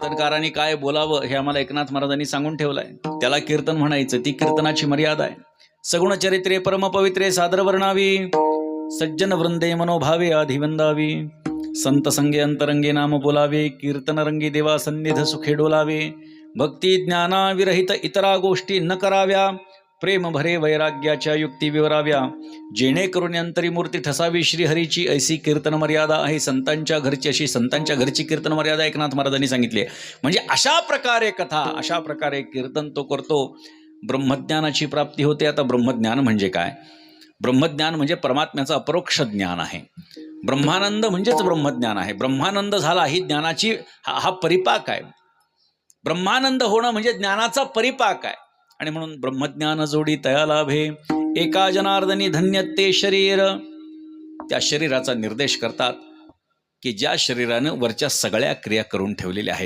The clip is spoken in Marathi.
कीर्तनकारांनी काय बोलावं हे आम्हाला एकनाथ महाराजांनी सांगून ठेवलंय. त्याला कीर्तन म्हणायचं, ती कीर्तनाची मर्यादा आहे. सगुण चरित्रे परम पवित्रे सादर वर्णावी, सज्जन वृंदे मनोभावे आधिवंदावी, संत संगे अंतरंगे नाम बोलावे, कीर्तन रंगी देवा सन्निध सुखे डोलावे, भक्ती ज्ञाना विरहित इतरा गोष्टी न कराव्या, प्रेम भरे वैराग्याच्या युक्ती विवराव्या, जेणेकरून अंतरी मूर्ती ठसावी श्रीहरीची, ऐसी कीर्तन मर्यादा आहे संतांच्या घरची. अशी संतांच्या घरची कीर्तन मर्यादा एकनाथ महाराजांनी सांगितली आहे. म्हणजे अशा प्रकारे कथा, अशा प्रकारे कीर्तन तो करतो, ब्रह्मज्ञानाची प्राप्ती होते. आता ब्रह्मज्ञान म्हणजे काय? ब्रह्मज्ञान म्हणजे परमात्म्याचं अपरोक्ष ज्ञान आहे. ब्रह्मानंद म्हणजेच ब्रह्मज्ञान आहे. ब्रह्मानंद झाला ही ज्ञानाची हा परिपाक आहे. ब्रह्मानंद होणं म्हणजे ज्ञानाचा परिपाक आहे. आणि म्हणून ब्रह्मज्ञान जोडी तया लाभे, एका जनार्दनी धन्य ते शरीर. त्या शरीराचा निर्देश करतात की ज्या शरीरानं वरच्या सगळ्या क्रिया करून ठेवलेल्या आहेत.